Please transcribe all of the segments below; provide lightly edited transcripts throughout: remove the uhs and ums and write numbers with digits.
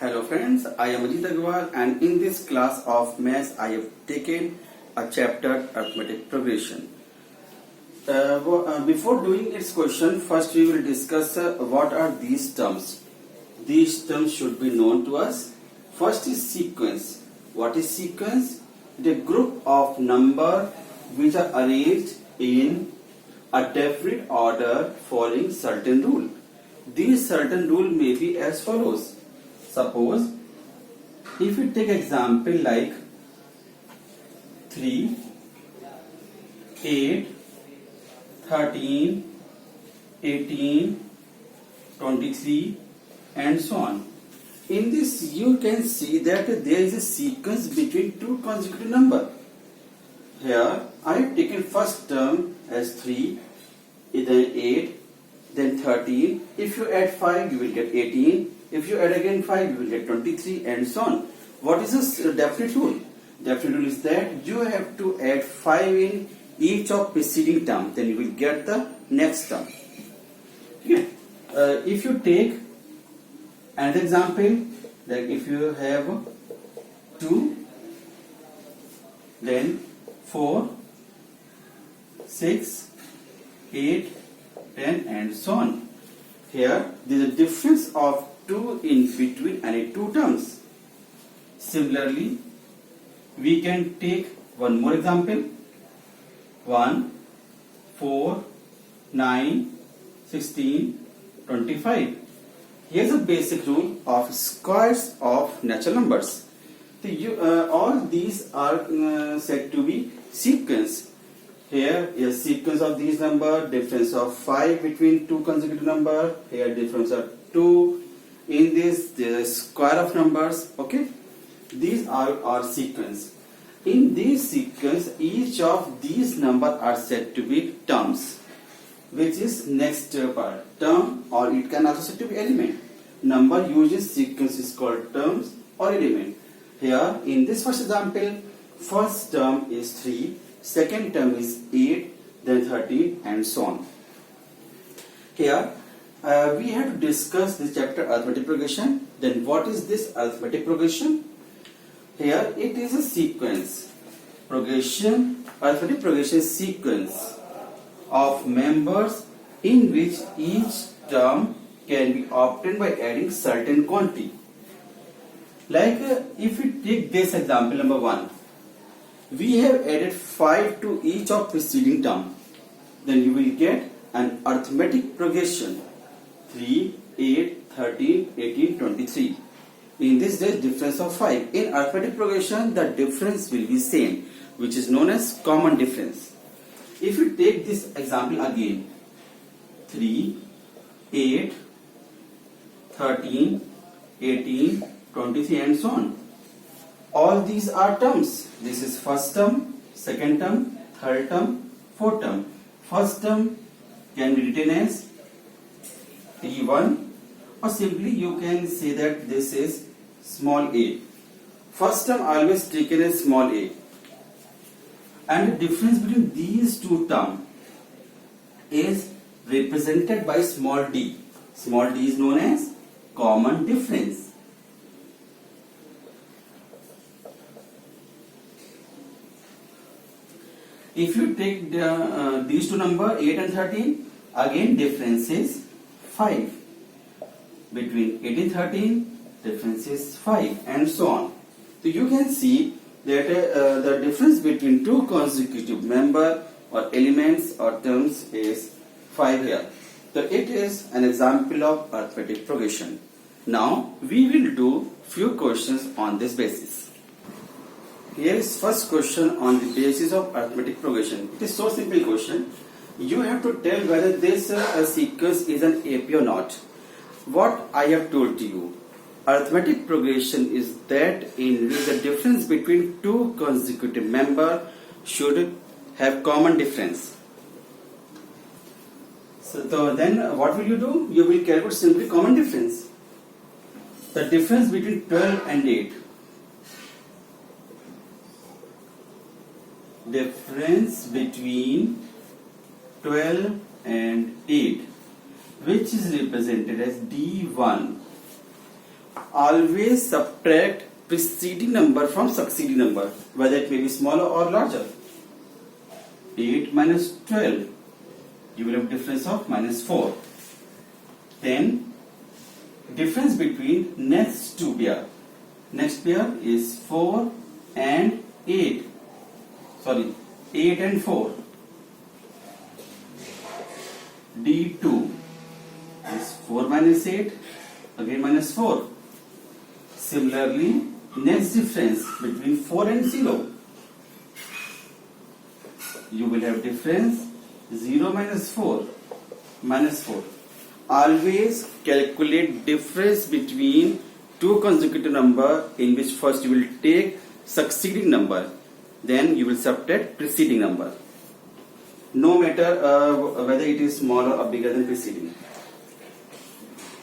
Hello friends, I am Ajit Agarwal and in this class of maths I have taken a chapter arithmetic progression. Before doing its question, first we will discuss what are these terms. These terms should be known to us. First is sequence. What is sequence? The group of number which are arranged in a definite order following certain rule. These certain rule may be as follows. Suppose if we take example like 3, 8, 13, 18, 23 and so on. In this you can see that there is a sequence between two consecutive numbers. Here I have taken first term as 3, then 8, then 13. If you add 5 you will get 18. If you add again 5 you will get 23 and so on. What is this definite rule? Definite rule is that you have to add 5 in each of preceding term, then you will get the next term. Okay. If you take another example, like if you have 2, then 4, 6, 8, 10 and so on. Here there is a difference of 2 in between any two terms. Similarly, we can take one more example. 1, 4, 9, 16, 25. Here's a basic rule of squares of natural numbers. All these are said to be sequence. Here is sequence of these number, difference of 5 between two consecutive number. Here difference of 2. In this there is square of numbers. Okay, these are our sequence. In this sequence, each of these numbers are said to be terms, which is next part. Term, or it can also said to be element. Number using sequence is called terms or element. Here in this first example, first term is 3, second term is 8, then 13 and so on. Here we have to discuss this chapter arithmetic progression. Then what is this arithmetic progression? Here it is a sequence. Progression, arithmetic progression sequence of members in which each term can be obtained by adding certain quantity. Like if we take this example number 1, we have added 5 to each of preceding term. Then you will get an arithmetic progression 3, 8, 13, 18, 23. In this there is difference of 5. In arithmetic progression the difference will be same, which is known as common difference. If you take this example again, 3, 8, 13, 18, 23 and so on. All these are terms. This is first term, second term, third term, fourth term. First term can be written as T1, or simply you can say that this is small a. First term always taken as small a. And the difference between these two terms is represented by small d. Small d is known as common difference. If you take these two numbers 8 and 13, again difference is 5. Between 8 and 13, difference is 5 and so on. So you can see that the difference between two consecutive member or elements or terms is 5 here. So it is an example of arithmetic progression. Now we will do few questions on this basis. Here is first question on the basis of arithmetic progression. It is so simple question. You have to tell whether this sequence is an AP or not. What I have told to you, arithmetic progression is that in which the difference between two consecutive members should have common difference. So then what will you do? You will calculate simply common difference. The difference between 12 and 8. Difference between 12 and 8, which is represented as D1. always subtract preceding number from succeeding number, whether it may be smaller or larger. 8 minus 12, you will have difference of minus 4. Then difference between next two pair. Next pair is 4 and 8. 8 and 4. D2 is 4 minus 8, again minus 4. Similarly, next difference between 4 and 0. You will have difference 0 minus 4, minus 4. Always calculate difference between two consecutive number, in which first you will take succeeding number, then you will subtract preceding number, no matter whether it is smaller or bigger than preceding.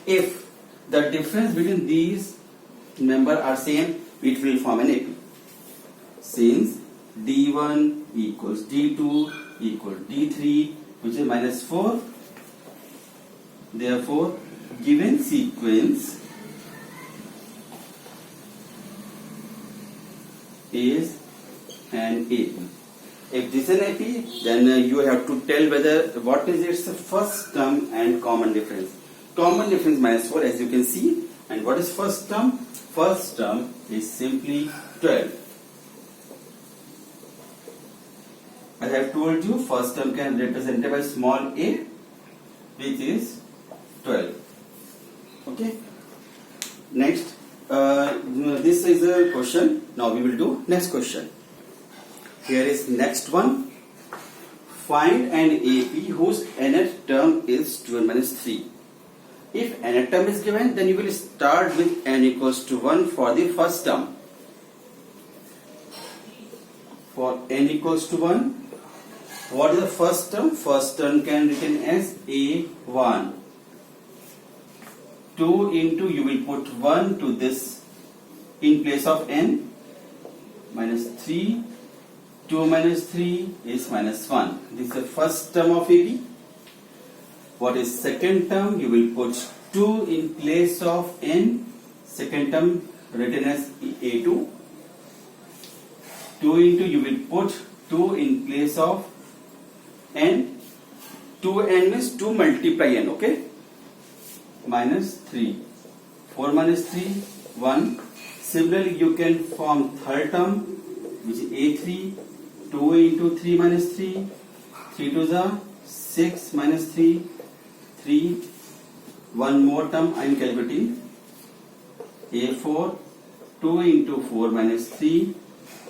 If the difference between these numbers are same, it will form an AP. Since D1 equals D2 equals D3, which is minus 4, therefore given sequence is an AP. If this is an AP, then you have to tell whether what is its first term and common difference. Common difference minus 4, as you can see. And what is first term? First term is simply 12. As I have told you, first term can be represented by small a, which is 12. Okay. Next, this is a question. Now we will do next question. Here is next one. Find an AP whose nth term is 12 minus 3. If nth term is given, then you will start with n equals to 1 for the first term. For n equals to 1, what is the first term? First term can be written as A1. 2 into, you will put 1 to this in place of n, minus 3. 2 minus 3 is minus 1. This is the first term of AP. What is second term? You will put 2 in place of n. Second term written as A2. 2 into, you will put 2 in place of n. 2n means 2 multiply n, okay? Minus 3. 4 minus 3, 1. Similarly, you can form third term, which is A3. 2 into 3 minus 3. 3 to the 6 minus 3. 3. One more term I am calculating. A4. 2 into 4 minus 3.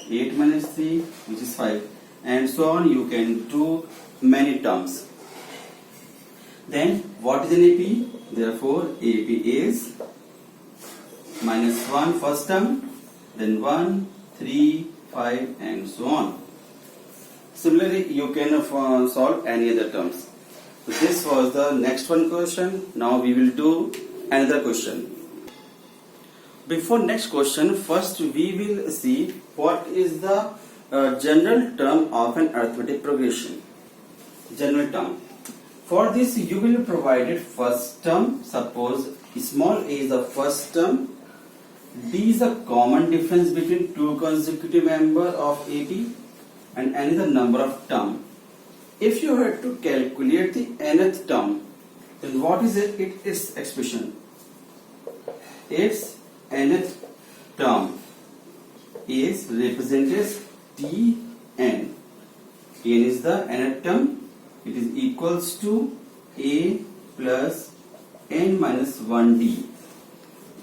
8 minus 3, which is 5. And so on, you can do many terms. Then, what is an AP? Therefore, AP is minus 1 first term, then 1, 3, 5, and so on. Similarly, you can solve any other terms. So this was the next one question. Now we will do another question. Before next question, first we will see what is the general term of an arithmetic progression. General term. For this, you will provide first term. Suppose small a is the first term. D is the common difference between two consecutive members of AP, and n is the number of term. If you had to calculate the nth term, then what is its expression? Its nth term is represented as Tn. N is the nth term. It is equals to a plus n minus 1d.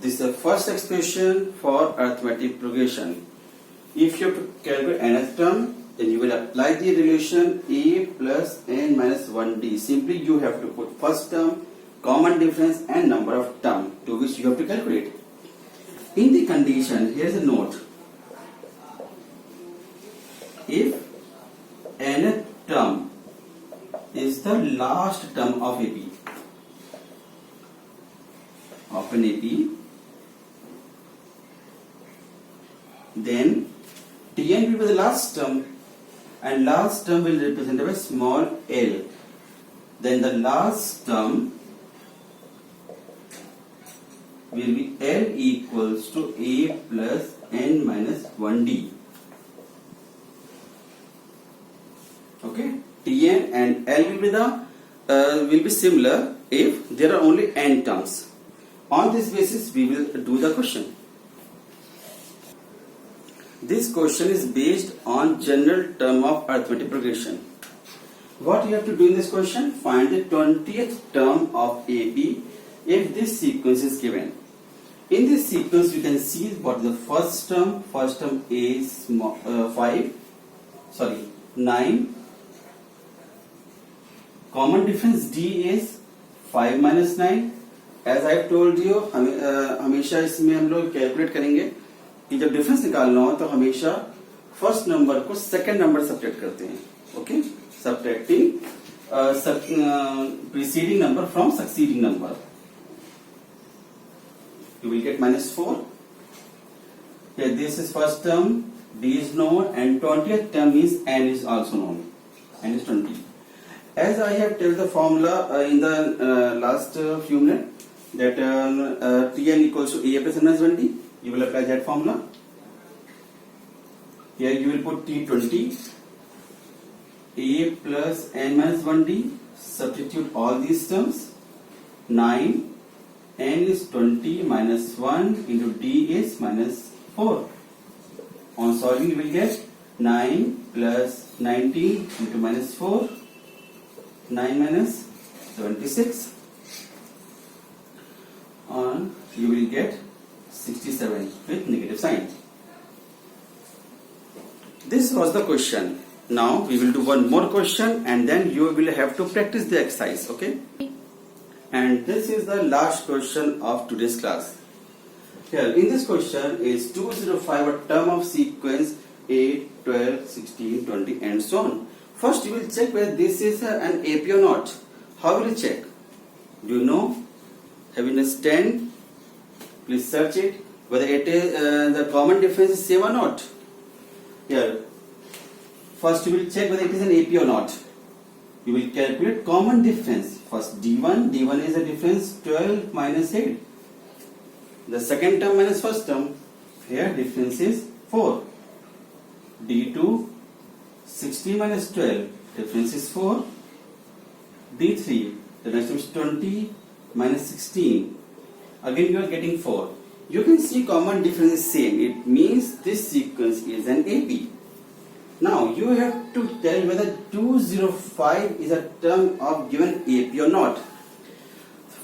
This is the first expression for arithmetic progression. If you have to calculate nth term, then you will apply the relation a plus n minus 1d. Simply you have to put first term, common difference, and number of term to which you have to calculate. In the condition, here is a note. If nth term is the last term of AP, then Tn will be the last term, and last term will represent by small l. Then the last term will be L equals to A plus N minus 1D. Okay, Tn and L will be similar if there are only n terms. On this basis, we will do the question. This question is based on general term of arithmetic progression. What you have to do in this question? Find the 20th term of AP if this sequence is given. In this sequence, you can see what the first term. First term is 9. Common difference D is 5 minus 9. As I have told you, हमेशा इसमें हम लोग calculate करेंगे कि जब difference निकालना हो तो हमेशा फर्स्ट नंबर को सेकंड नंबर सब्ट्रैक्ट करते हैं. Okay, subtracting preceding number from succeeding number. You will get -4. Here this is first term, D is known, and 20th term is N is also known. N is 20. As I have told the formula in the last few minutes that Tn equals to A plus N minus 1D, you will apply that formula. Here you will put T20, A plus N minus 1D, substitute all these terms. 9, N is 20 minus 1 into D is minus 4. On solving you will get 9 plus 19 into minus 4. 9 minus 76, and you will get 67 with negative sign. This was the question. Now we will do one more question and then you will have to practice the exercise. Okay? And this is the last question of today's class. Here in this question is 205, a term of sequence 8, 12, 16, 20 and so on. First, you will check whether this is an AP or not. How will you check? Do you know? Have you understand? Please search it. Whether it is the common difference is same or not. Here, first you will check whether it is an AP or not. You will calculate common difference. First D1. D1 is a difference 12 minus 8. The second term minus first term. Here difference is 4. D2. 16 minus 12, difference is 4. D3, the next term is 20 minus 16. Again you are getting 4. You can see common difference is same. It means this sequence is an AP. Now you have to tell whether 205 is a term of given AP or not.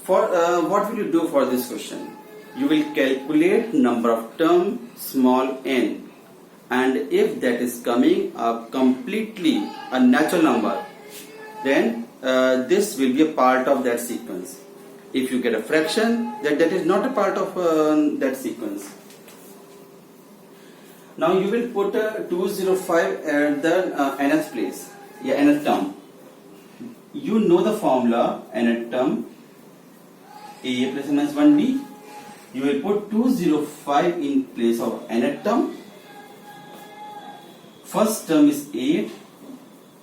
For what will you do for this question? You will calculate number of term small n. And if that is coming completely a natural number, then this will be a part of that sequence. If you get a fraction, then that is not a part of that sequence. Now you will put 205 at the nth place, nth term. You know the formula nth term, A plus N minus 1D. You will put 205 in place of nth term. First term is 8.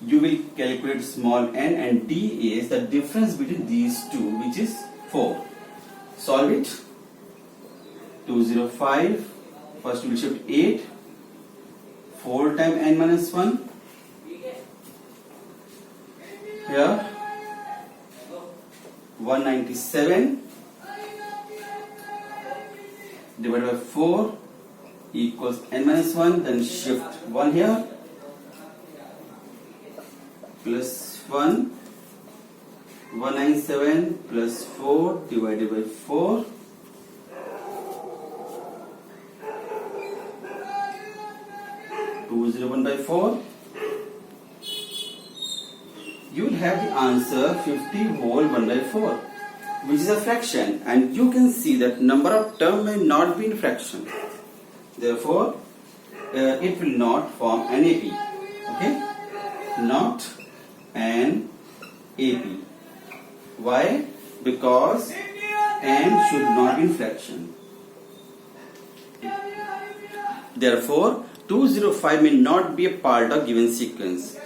You will calculate small n and D is the difference between these two, which is 4. Solve it. 205. First you will shift 8. 4 times n minus 1. Here 197 divided by 4 equals n minus 1, then shift 1 here, plus 1, 197 plus 4 divided by 4, 201 by 4. You will have the answer 50 whole 1 by 4, which is a fraction, and you can see that number of term may not be in fraction. Therefore, it will not form an AP. Okay? Not an AP. Why? Because n should not be in fraction. Therefore, 205 may not be a part of given sequence.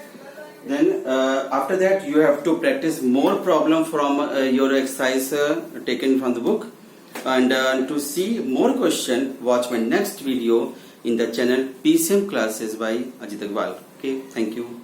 Then after that you have to practice more problem from your exercise taken from the book. And to see more question, watch my next video in the channel PCM Classes by Ajit Agrawal. Okay, thank you.